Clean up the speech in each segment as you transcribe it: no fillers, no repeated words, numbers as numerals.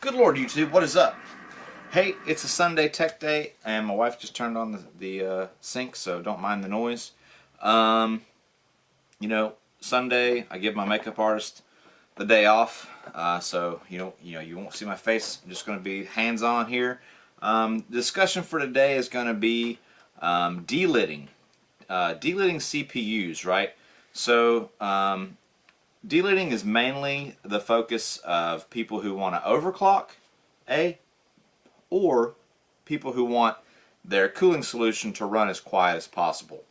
Good Lord, YouTube, what is up? Hey, it's a Sunday tech day, and my wife just turned on the sink, so don't mind the noise. Sunday, I give my makeup artist the day off, so you won't see my face. I'm just going to be hands-on here. The discussion for today is going to be deliding CPUs, right? So deliding is mainly the focus of people who want to overclock, or people who want their cooling solution to run as quiet as possible.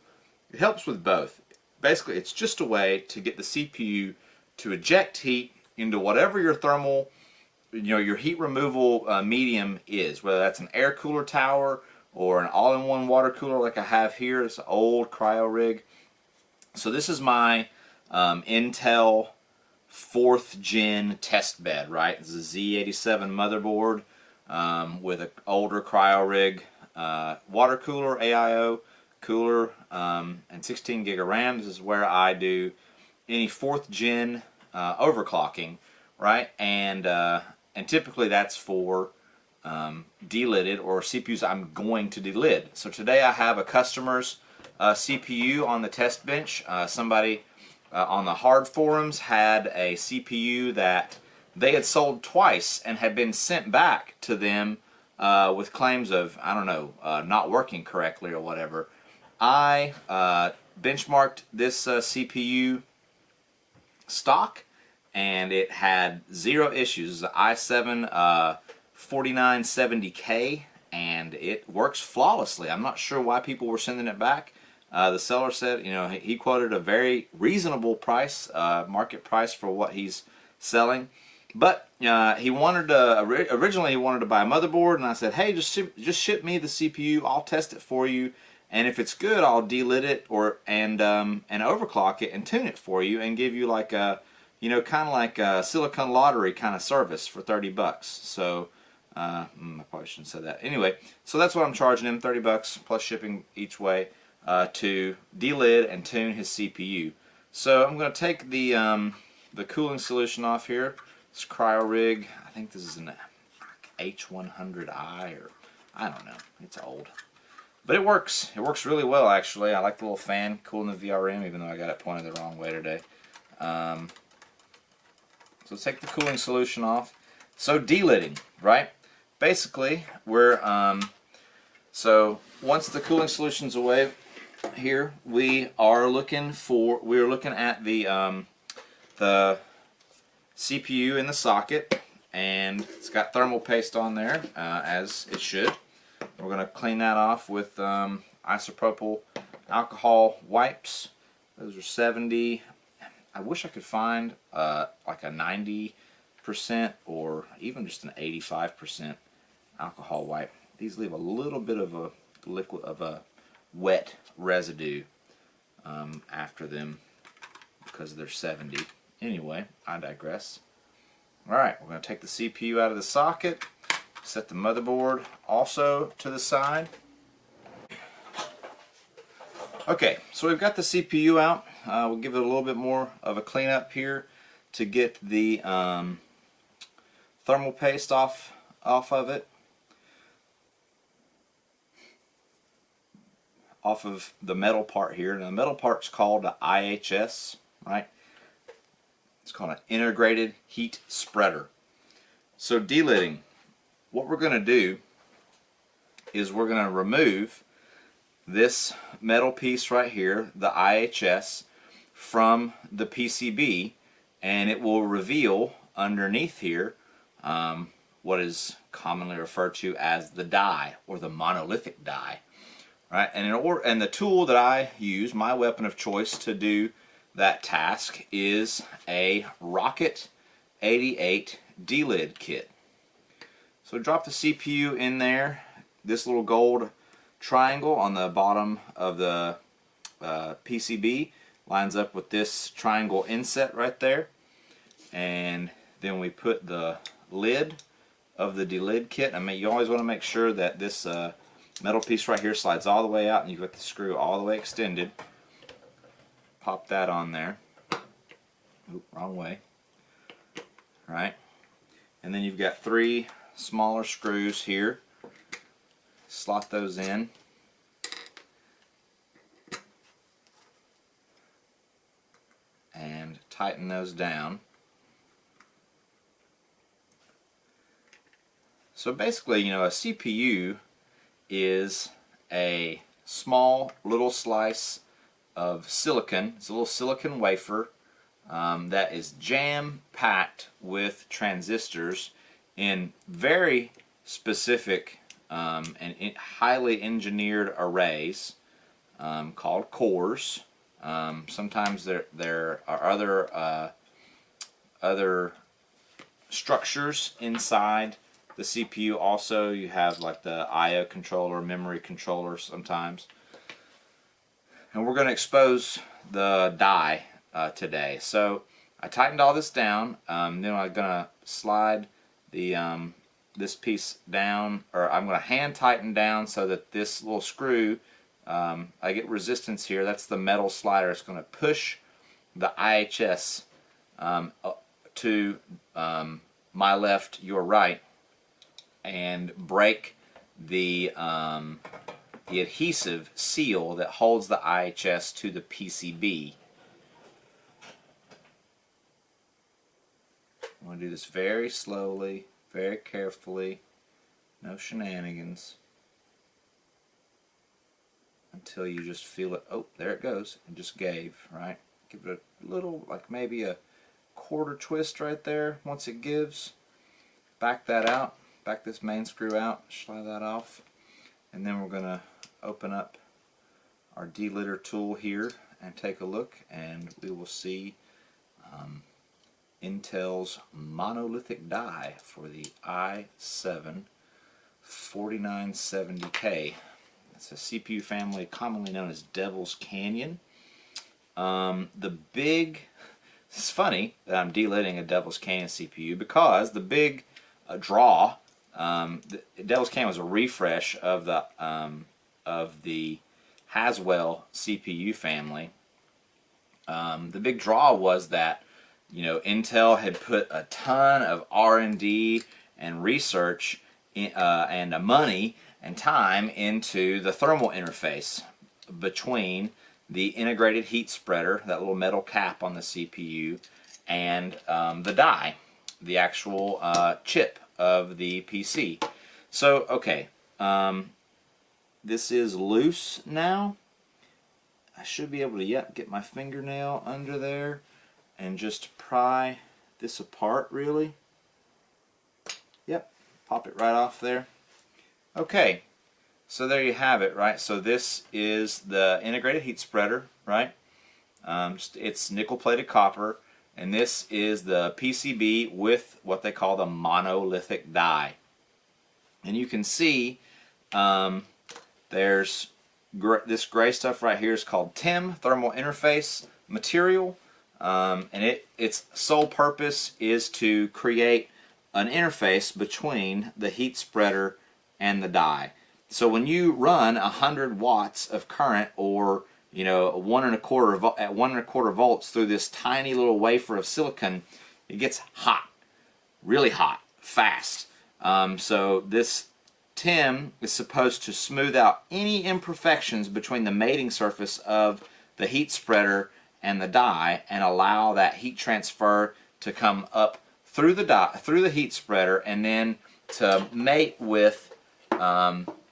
It helps with both. Basically, it's just a way to get the CPU to eject heat into whatever your thermal, your heat removal medium is, whether that's an air cooler tower or an all-in-one water cooler like I have here. It's an old cryo rig. So this is my Intel 4th gen test bed, right? It's a Z87 motherboard with an older cryo rig, water cooler, AIO cooler, and 16 gig of RAM. This is where I do any 4th gen overclocking, right? And typically that's for delided or CPUs I'm going to delid. So today I have a customer's CPU on the test bench. Somebody on the hard forums had a CPU that they had sold twice and had been sent back to them with claims of, I don't know, not working correctly or whatever. I benchmarked this CPU stock, and it had zero issues. It's an i7 4970K, and it works flawlessly. I'm not sure why people were sending it back. The seller said, he quoted a very reasonable price, market price for what he's selling. But he wanted originally he wanted to buy a motherboard, and I said, hey, just ship me the CPU. I'll test it for you, and if it's good, I'll delid it and overclock it and tune it for you and give you like a kind of like a Silicon Lottery kind of service for $30. So I probably shouldn't have said that. Anyway, so that's what I'm charging him, $30 plus shipping each way to delid and tune his CPU. So I'm going to take the cooling solution off here. This cryo rig, I think this is an H100i, or I don't know, it's old. But it works. It works really well, actually. I like the little fan cooling the VRM, even though I got it pointed the wrong way today. So let's take the cooling solution off. So deliding, right? Basically, so once the cooling solution's away here, we are looking at the CPU in the socket, and it's got thermal paste on there, as it should. We're going to clean that off with isopropyl alcohol wipes. Those are 70. I wish I could find like a 90% or even just an 85% alcohol wipe. These leave a little bit of a wet residue after them because they're 70. Anyway, I digress. Alright, we're going to take the CPU out of the socket, set the motherboard also to the side. Okay, so we've got the CPU out. We'll give it a little bit more of a cleanup here to get the thermal paste off of it. Off of the metal part here. And the metal part's called the IHS, right? It's called an integrated heat spreader. So deliding, what we're going to do is we're going to remove this metal piece right here, the IHS, from the PCB, and it will reveal underneath here what is commonly referred to as the die, or the monolithic die. Right? And the tool that I use, my weapon of choice to do that task, is a Rocket 88 delid kit. So drop the CPU in there. This little gold triangle on the bottom of the PCB lines up with this triangle inset right there, and then we put the lid of the delid kit. I mean, you always want to make sure that this metal piece right here slides all the way out, and you've got the screw all the way extended. Pop that on there. Oop, wrong way. Right. And then you've got 3 smaller screws here. Slot those in. And tighten those down. So basically, you know, a CPU is a small little slice of silicon. It's a little silicon wafer that is jam-packed with transistors in very specific and highly engineered arrays called cores. Sometimes there are other structures inside the CPU. Also, you have like the I/O controller, memory controller sometimes. And we're going to expose the die today. So I tightened all this down. Then I'm going to slide the this piece down, or I'm going to hand tighten down so that this little screw, I get resistance here. That's the metal slider. It's going to push the IHS to my left, your right, and break the adhesive seal that holds the IHS to the PCB. I'm going to do this very slowly, very carefully, no shenanigans, until you just feel it. Oh, there it goes. It just gave, right? Give it a little, like maybe a quarter twist right there. Once it gives, back that out. Back this main screw out, slide that off, and then we're going to open up our delitter tool here and take a look, and we will see Intel's monolithic die for the i7 4970K. It's a CPU family commonly known as Devil's Canyon. It's funny that I'm delitting a Devil's Canyon CPU because the big draw. Devil's Canyon was a refresh of the Haswell CPU family. The big draw was that, you know, Intel had put a ton of R&D and research and money and time into the thermal interface between the integrated heat spreader, that little metal cap on the CPU, and the die, the actual chip of the PC. So, okay, this is loose now. I should be able to, get my fingernail under there and just pry this apart, really. Yep, pop it right off there. Okay, so there you have it, right? So this is the integrated heat spreader, right? It's nickel-plated copper. And this is the PCB with what they call the monolithic die. And you can see there's this gray stuff right here is called TIM, thermal interface material. And its sole purpose is to create an interface between the heat spreader and the die. So when you run 100 watts of current, or you know, at 1.25 volts through this tiny little wafer of silicon, it gets hot, really hot, fast. So this TIM is supposed to smooth out any imperfections between the mating surface of the heat spreader and the die, and allow that heat transfer to come up through the heat spreader, and then to mate with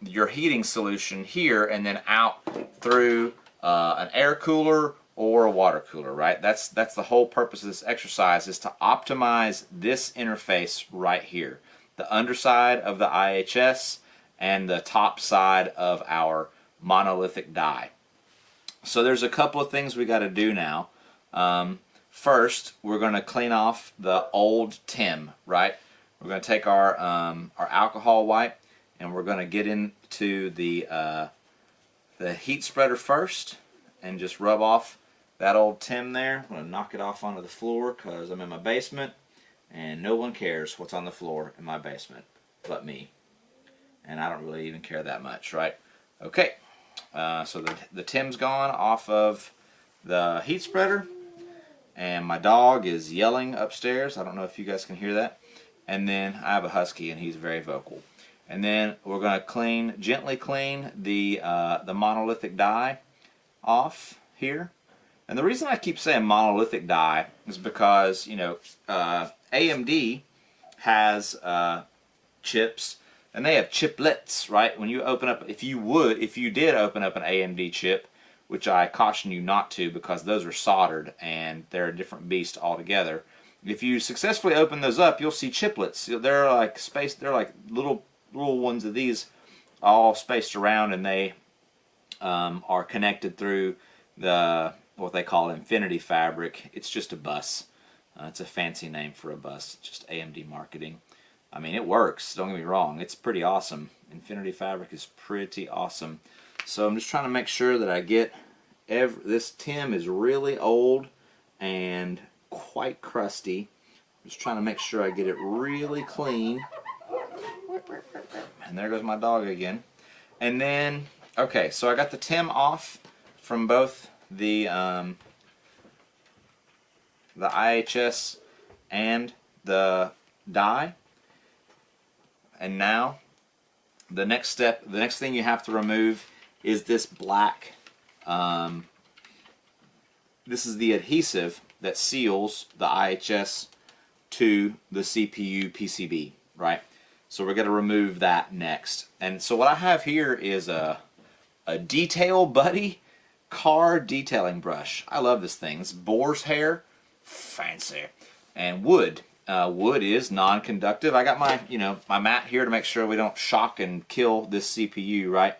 your heating solution here, and then out through an air cooler or a water cooler, right? That's the whole purpose of this exercise, is to optimize this interface right here. The underside of the IHS and the top side of our monolithic die. So there's a couple of things we got to do now. First, we're going to clean off the old TIM, right? We're going to take our alcohol wipe, and we're going to get into the heat spreader first and just rub off that old TIM there. I'm going to knock it off onto the floor because I'm in my basement and no one cares what's on the floor in my basement but me. And I don't really even care that much, right? Okay, so the TIM's gone off of the heat spreader, and my dog is yelling upstairs. I don't know if you guys can hear that. and then I have a husky and he's very vocal. And then we're going to gently clean the monolithic die off here. And the reason I keep saying monolithic die is because, you know, AMD has chips, and they have chiplets, right? When you open up, if you did open up an AMD chip, which I caution you not to because those are soldered and they're a different beast altogether. If you successfully open those up, you'll see chiplets. They're like they're like little ones of these all spaced around, and they are connected through what they call infinity fabric. It's just a bus. It's a fancy name for a bus, just AMD marketing. I mean, it works, don't get me wrong, it's pretty awesome. Infinity fabric is pretty awesome. So I'm just trying to make sure that I get this TIM is really old and quite crusty. I'm just trying to make sure I get it really clean. And there goes my dog again. And then, okay, so I got the TIM off from both the IHS and the die. And now the next thing you have to remove is this black, this is the adhesive that seals the IHS to the CPU PCB, right? So we're going to remove that next. And so what I have here is a Detail Buddy car detailing brush. I love this thing. It's boar's hair, fancy, and wood. Wood is non-conductive. I got my, my mat here to make sure we don't shock and kill this CPU, right?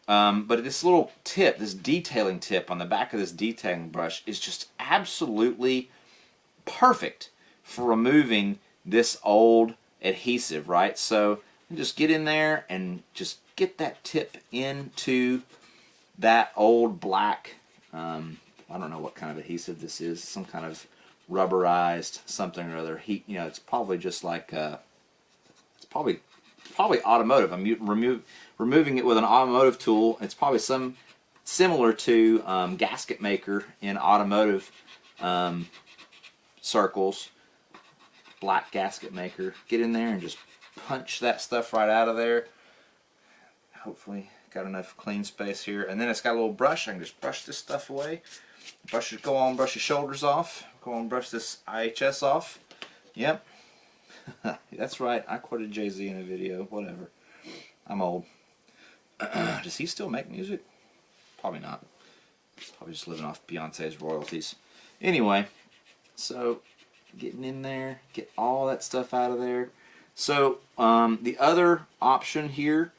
But this little tip, this detailing tip on the back of this detailing brush is just absolutely perfect for removing this old adhesive, right? So just get in there and just get that tip into that old black, I don't know what kind of adhesive this is, some kind of rubberized something or other. It's probably just like it's probably automotive. I'm removing it with an automotive tool. It's probably some similar to gasket maker in automotive circles. Black gasket maker. Get in there and just punch that stuff right out of there. Hopefully got enough clean space here. And then it's got a little brush. I can just brush this stuff away. Go on, brush your shoulders off. Go on, brush this IHS off. Yep. That's right. I quoted Jay-Z in a video. Whatever. I'm old. Does he still make music? Probably not. Probably just living off Beyonce's royalties. Anyway, so getting in there, get all that stuff out of there. So the other option here,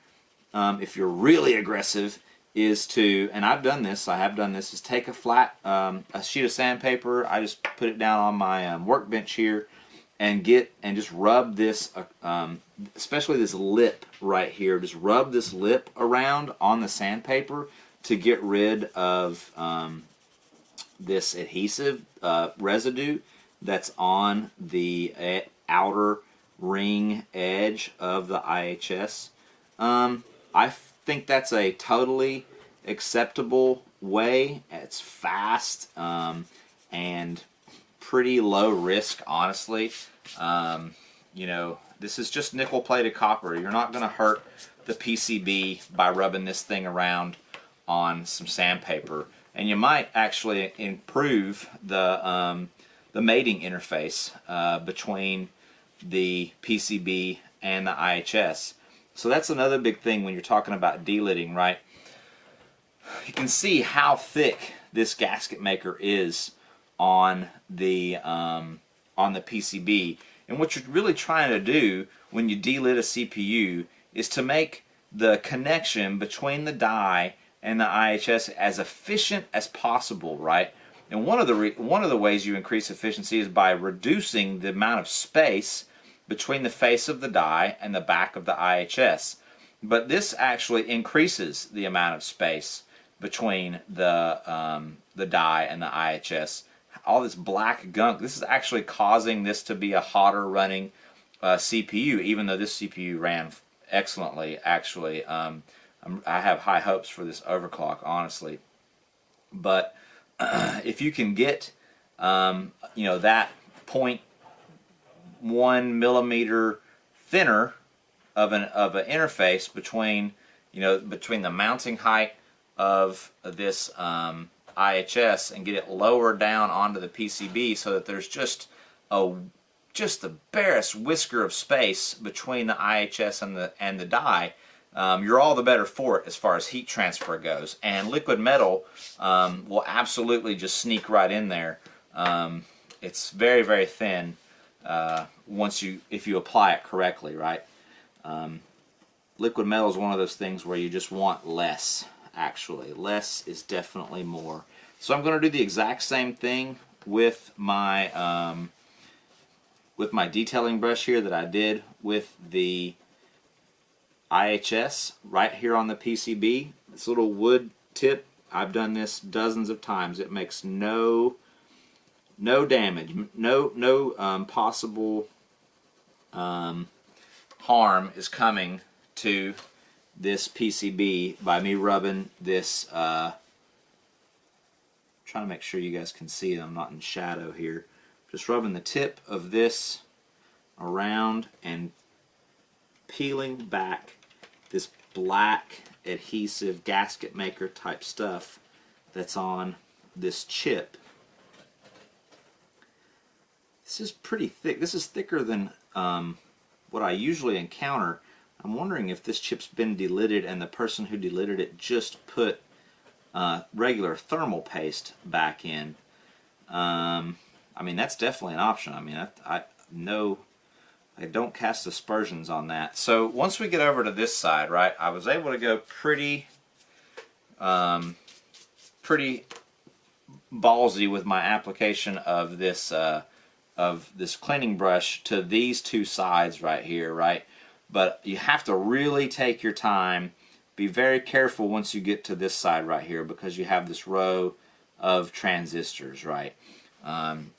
if you're really aggressive, is to, and I have done this, is take a flat, a sheet of sandpaper. I just put it down on my workbench here, and just rub this, especially this lip right here. Just rub this lip around on the sandpaper to get rid of this adhesive residue that's on the outer ring edge of the IHS. I think that's a totally acceptable way. It's fast and pretty low risk, honestly. This is just nickel plated copper. You're not going to hurt the PCB by rubbing this thing around on some sandpaper, and you might actually improve the mating interface between the PCB and the IHS. So that's another big thing when you're talking about delidding, right? You can see how thick this gasket maker is on the PCB. And what you're really trying to do when you delid a CPU is to make the connection between the die and the IHS as efficient as possible, right? And one of the ways you increase efficiency is by reducing the amount of space between the face of the die and the back of the IHS. But this actually increases the amount of space between the die and the IHS. All this black gunk, this is actually causing this to be a hotter running CPU, even though this CPU ran excellently, actually. I have high hopes for this overclock, honestly. But if you can get that 0.1 1 millimeter thinner of an interface between, between the mounting height of this IHS and get it lower down onto the PCB so that there's just the barest whisker of space between the IHS and the die, you're all the better for it as far as heat transfer goes. And liquid metal will absolutely just sneak right in there. It's very, very thin if you apply it correctly, right? Liquid metal is one of those things where you just want less. Actually, less is definitely more. So I'm going to do the exact same thing with my detailing brush here that I did with the IHS right here on the PCB. This little wood tip, I've done this dozens of times. It makes no damage, no possible harm is coming to this PCB by me rubbing this. Trying to make sure you guys can see it. I'm not in shadow here. Just rubbing the tip of this around and peeling back this black adhesive gasket maker type stuff that's on this chip. This is pretty thick. This is thicker than what I usually encounter. I'm wondering if this chip's been delided and the person who delided it just put regular thermal paste back in. I mean, that's definitely an option. I mean, I don't cast aspersions on that. So once we get over to this side, right, I was able to go pretty ballsy with my application of this cleaning brush to these two sides right here, right? But you have to really take your time. Be very careful once you get to this side right here because you have this row of transistors, right?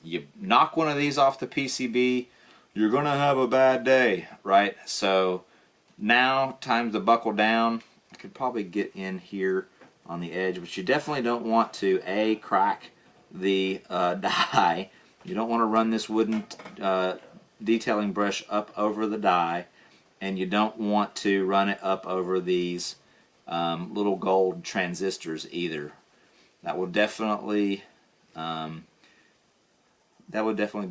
You knock one of these off the PCB, you're going to have a bad day, right? So now, time to buckle down. I could probably get in here on the edge, but you definitely don't want to, crack the die. You don't want to run this wooden detailing brush up over the die, and you don't want to run it up over these little gold transistors either. That would definitely be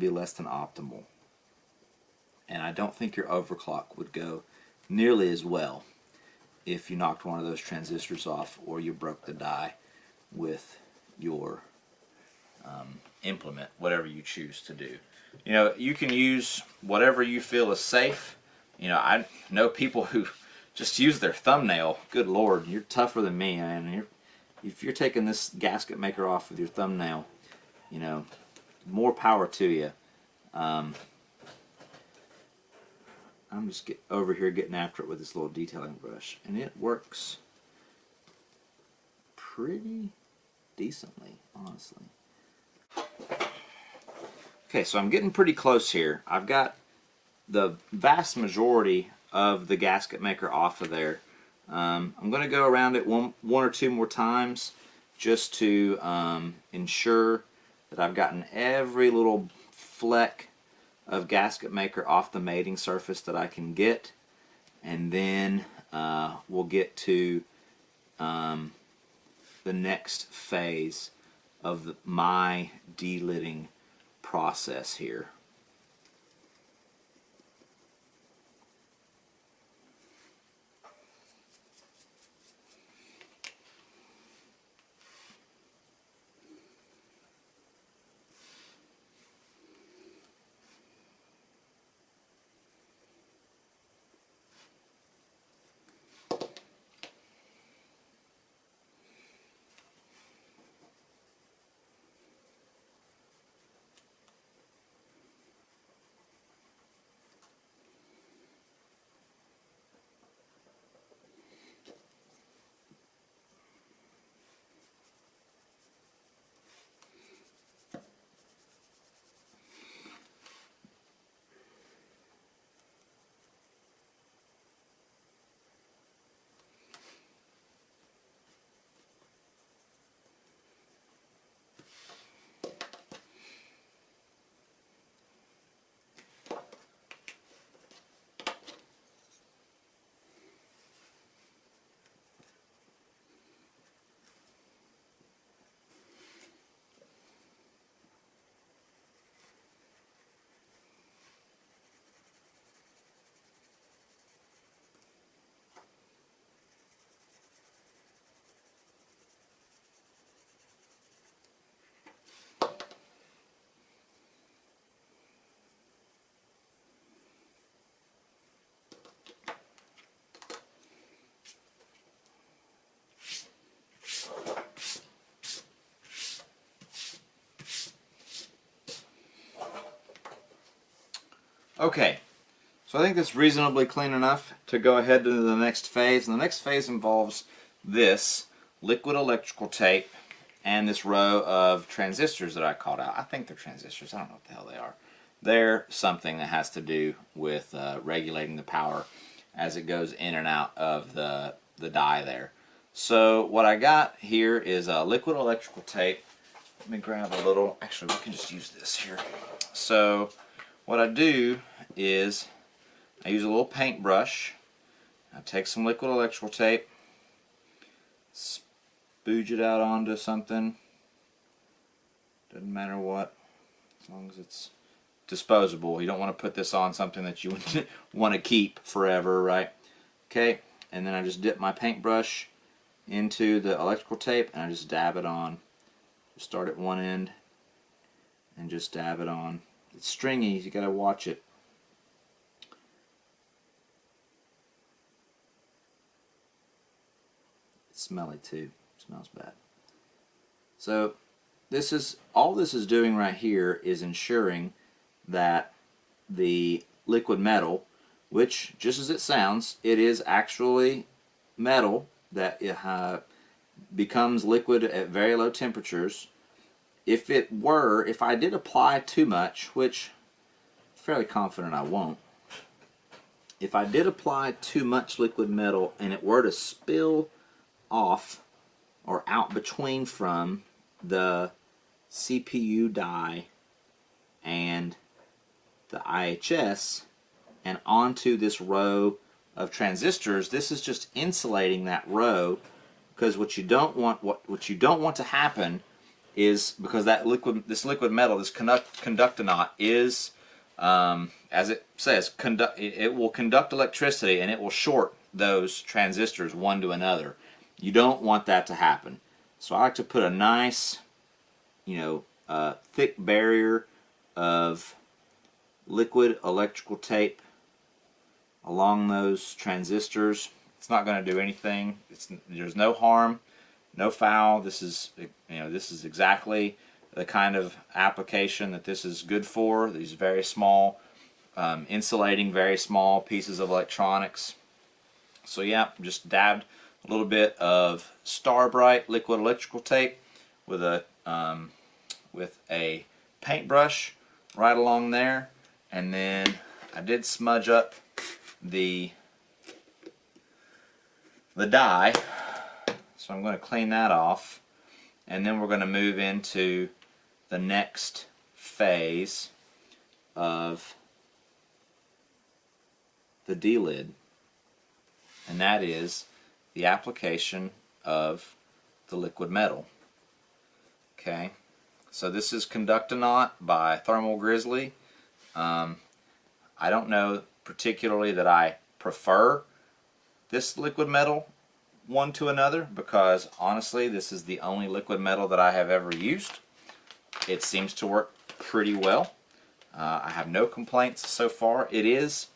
less than optimal. And I don't think your overclock would go nearly as well if you knocked one of those transistors off or you broke the die with your implement, whatever you choose to do. You can use whatever you feel is safe. I know people who just use their thumbnail. Good Lord, you're tougher than me, man. If you're taking this gasket maker off with your thumbnail, more power to you. I'm just over here getting after it with this little detailing brush, and it works pretty decently, honestly. Okay, so I'm getting pretty close here. I've got the vast majority of the gasket maker off of there. I'm going to go around it one or two more times just to ensure that I've gotten every little fleck of gasket maker off the mating surface that I can get, and then we'll get to the next phase of my delidding process here. Okay, so I think that's reasonably clean enough to go ahead to the next phase. And the next phase involves this liquid electrical tape and this row of transistors that I called out. I think they're transistors. I don't know what the hell they are. They're something that has to do with regulating the power as it goes in and out of the die there. So what I got here is a liquid electrical tape. Let me grab a little, actually we can just use this here. So what I do is I use a little paintbrush. I take some liquid electrical tape, spooge it out onto something. Doesn't matter what, as long as it's disposable. You don't want to put this on something that you want to keep forever, right? Okay, and then I just dip my paintbrush into the electrical tape and I just dab it on. Just start at one end and just dab it on. It's stringy, you gotta watch it. It's smelly too, it smells bad. So this is, all this is doing right here is ensuring that the liquid metal, which just as it sounds, it is actually metal that becomes liquid at very low temperatures. If I did apply too much, which I'm fairly confident I won't, if I did apply too much liquid metal and it were to spill off or out between from the CPU die and the IHS and onto this row of transistors, this is just insulating that row, because what you don't want to happen is, because this liquid metal, this conductanote is, as it says, it will conduct electricity and it will short those transistors one to another. You don't want that to happen. So I like to put a nice, thick barrier of liquid electrical tape along those transistors. It's not going to do anything. There's no harm, no foul. This is exactly the kind of application that this is good for. These very small, insulating very small pieces of electronics. So yeah, just dabbed a little bit of Starbright liquid electrical tape with a paintbrush right along there, and then I did smudge up the die, so I'm going to clean that off, and then we're going to move into the next phase of the delid, and that is the application of the liquid metal. Okay, so this is Conductanaut by Thermal Grizzly. I don't know particularly that I prefer this liquid metal one to another, because honestly this is the only liquid metal that I have ever used. It seems to work pretty well. I have no complaints so far. It is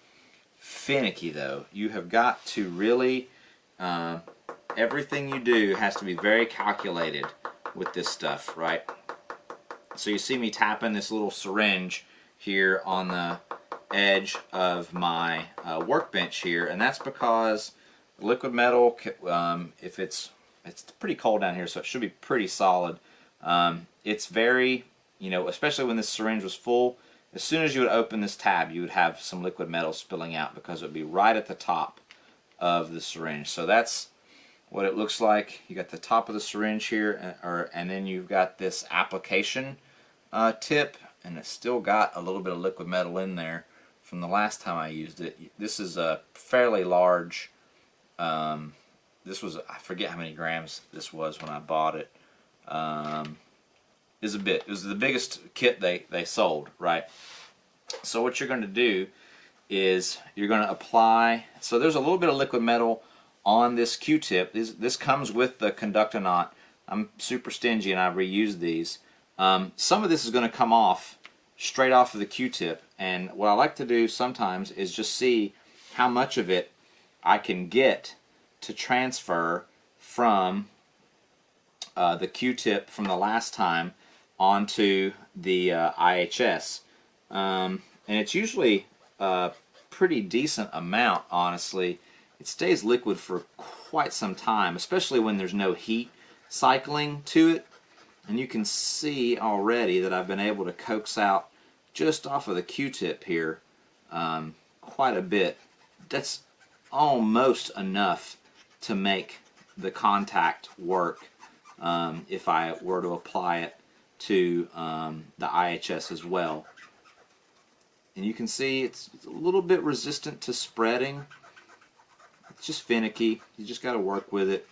finicky though. You have got to really, everything you do has to be very calculated with this stuff, right? So you see me tapping this little syringe here on the edge of my workbench here, and that's because liquid metal, if it's pretty cold down here, so it should be pretty solid. It's very, especially when this syringe was full, as soon as you would open this tab, you would have some liquid metal spilling out because it would be right at the top of the syringe. So that's what it looks like. You got the top of the syringe here, and then you've got this application tip, and it's still got a little bit of liquid metal in there from the last time I used it. This is a fairly large, this was, I forget how many grams this was when I bought it. It was the biggest kit they sold, right? So what you're going to do is you're going to apply, so there's a little bit of liquid metal on this Q-tip. This comes with the Conductanaut. I'm super stingy and I reuse these. Some of this is going to come off straight off of the Q-tip, and what I like to do sometimes is just see how much of it I can get to transfer from the Q-tip from the last time onto the IHS. And it's usually a pretty decent amount, honestly. It stays liquid for quite some time, especially when there's no heat cycling to it. And you can see already that I've been able to coax out just off of the Q-tip here quite a bit. That's almost enough to make the contact work if I were to apply it to the IHS as well. And you can see it's a little bit resistant to spreading. It's just finicky. You just got to work with it.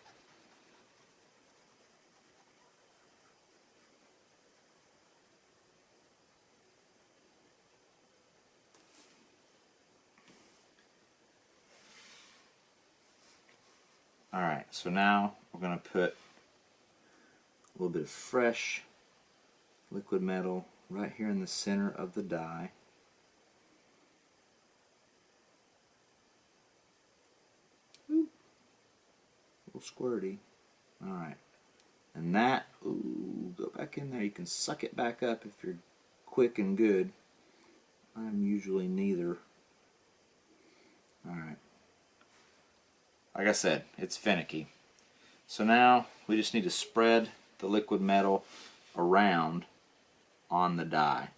Alright, so now we're going to put a little bit of fresh liquid metal right here in the center of the die. Ooh, a little squirty. Alright, and that, ooh, go back in there. You can suck it back up if you're quick and good. I'm usually neither. Alright. Like I said, it's finicky. So now we just need to spread the liquid metal around on the die.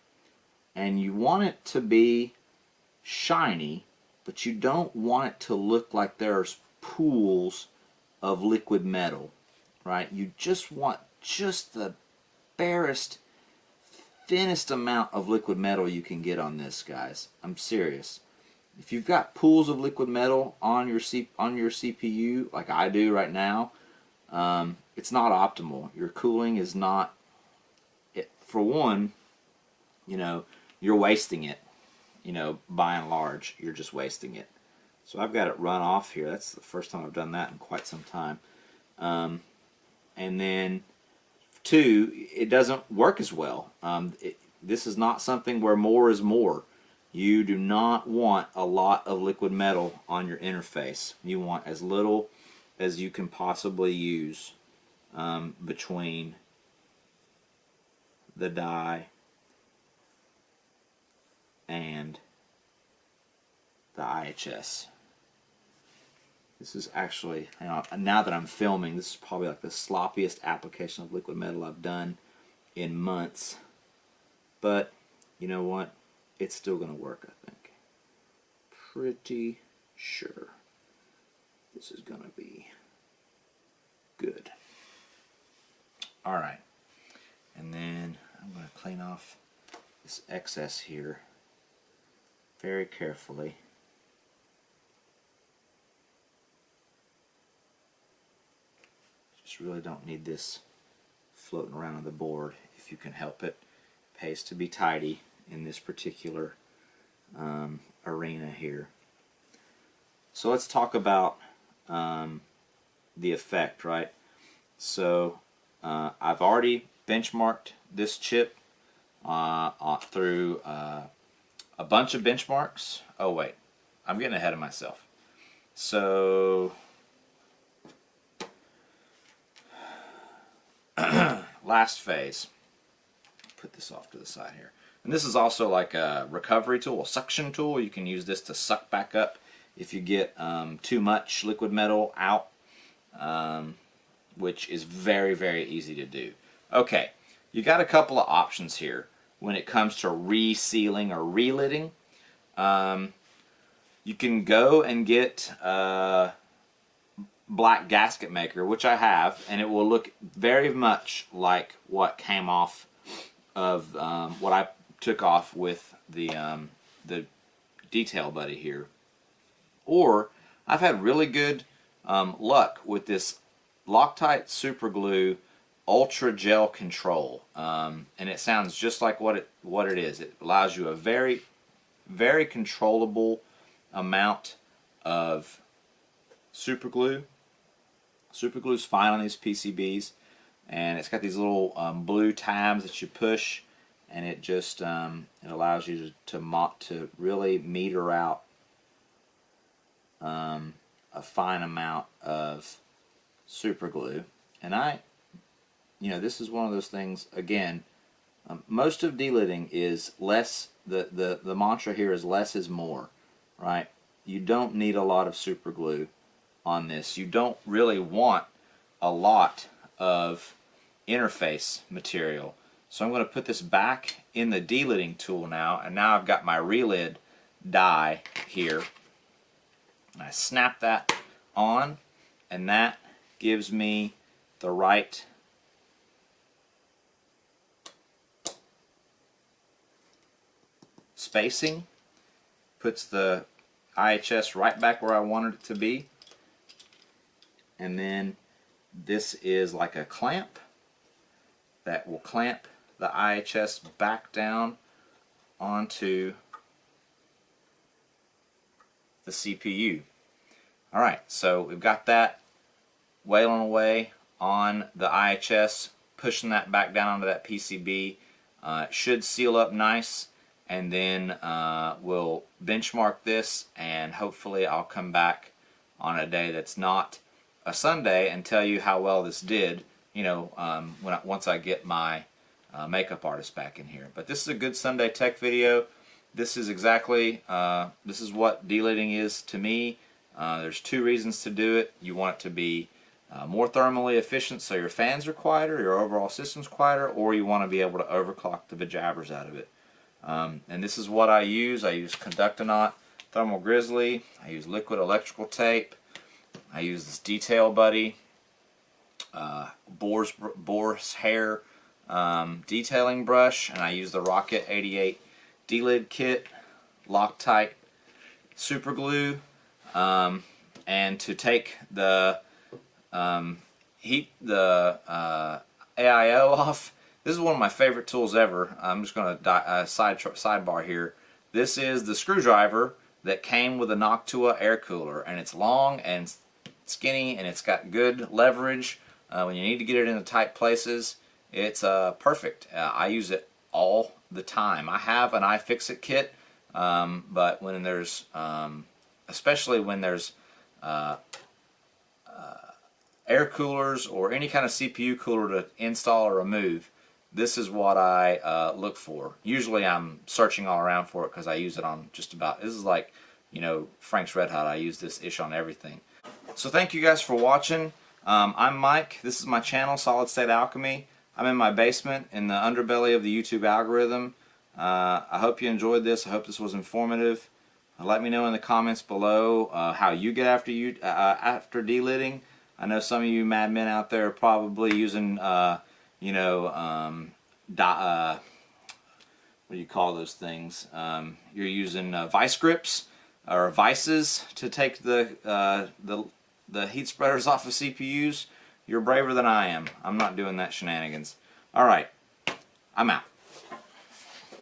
And you want it to be shiny, but you don't want it to look like there's pools of liquid metal, right? You just want just the barest, thinnest amount of liquid metal you can get on this, guys. I'm serious. If you've got pools of liquid metal on your CPU, like I do right now, it's not optimal. Your cooling is not, for one, you're wasting it. By and large, you're just wasting it. So I've got it run off here. That's the first time I've done that in quite some time. And then, two, it doesn't work as well. This is not something where more is more. You do not want a lot of liquid metal on your interface. You want as little as you can possibly use between the die and the IHS. This is actually, now that I'm filming, this is probably like the sloppiest application of liquid metal I've done in months. But you know what? It's still going to work, I think. Pretty sure this is going to be good. Alright. And then I'm going to clean off this excess here very carefully. Just really don't need this floating around on the board if you can help it. Pays to be tidy in this particular arena here. So let's talk about the effect, right? So I've already benchmarked this chip through a bunch of benchmarks. Oh wait, I'm getting ahead of myself. So last phase, put this off to the side here. And this is also like a recovery tool, a suction tool. You can use this to suck back up if you get too much liquid metal out, which is very, very easy to do. Okay, you got a couple of options here when it comes to resealing or relidding. You can go and get a black gasket maker, which I have, and it will look very much like what came off of what I took off with the detail buddy here. Or I've had really good luck with this Loctite Super Glue Ultra Gel Control, and it sounds just like what it is. It allows you a very, very controllable amount of super glue. Super glue is fine on these PCBs, and it's got these little blue tabs that you push, and it just it allows you to really meter out a fine amount of super glue. And this is one of those things, again, most of delidding is less the mantra here is less is more, right? You don't need a lot of super glue on this. You don't really want a lot of interface material. So I'm going to put this back in the deliding tool now, and now I've got my relid die here. And I snap that on, and that gives me the right spacing, puts the IHS right back where I wanted it to be, and then this is like a clamp that will clamp the IHS back down onto the CPU. Alright, so we've got that wailing away on the IHS, pushing that back down onto that PCB. It should seal up nice, and then we'll benchmark this, and hopefully I'll come back on a day that's not a Sunday and tell you how well this did, you know, once I get my makeup artist back in here. But this is a good Sunday tech video. This is exactly, this is what deliding is to me. There's two reasons to do it. You want it to be more thermally efficient, so your fans are quieter, your overall system's quieter, or you want to be able to overclock the bejabbers out of it. And this is what I use. I use Conductonaut Thermal Grizzly. I use liquid electrical tape. I use this Detail Buddy boar's hair detailing brush, and I use the Rocket 88 delid kit, Loctite super glue, and to take the AIO off. This is one of my favorite tools ever. I'm just going to sidebar here. This is the screwdriver that came with a Noctua air cooler, and it's long and skinny, and it's got good leverage. When you need to get it into tight places, it's perfect. I use it all the time. I have an iFixit kit, but when there's, especially when there's air coolers or any kind of CPU cooler to install or remove, this is what I look for. Usually I'm searching all around for it because I use it on just about, this is like, you know, Frank's Red Hot. I use this ish on everything. So thank you guys for watching. I'm Mike. This is my channel, Solid State Alchemy. I'm in my basement in the underbelly of the YouTube algorithm. I hope you enjoyed this. I hope this was informative. Let me know in the comments below how you get after deliding. I know some of you madmen out there are probably using, you know, what do you call those things? You're using vice grips or vices to take the heat spreaders off of CPUs. You're braver than I am. I'm not doing that shenanigans. Alright, I'm out.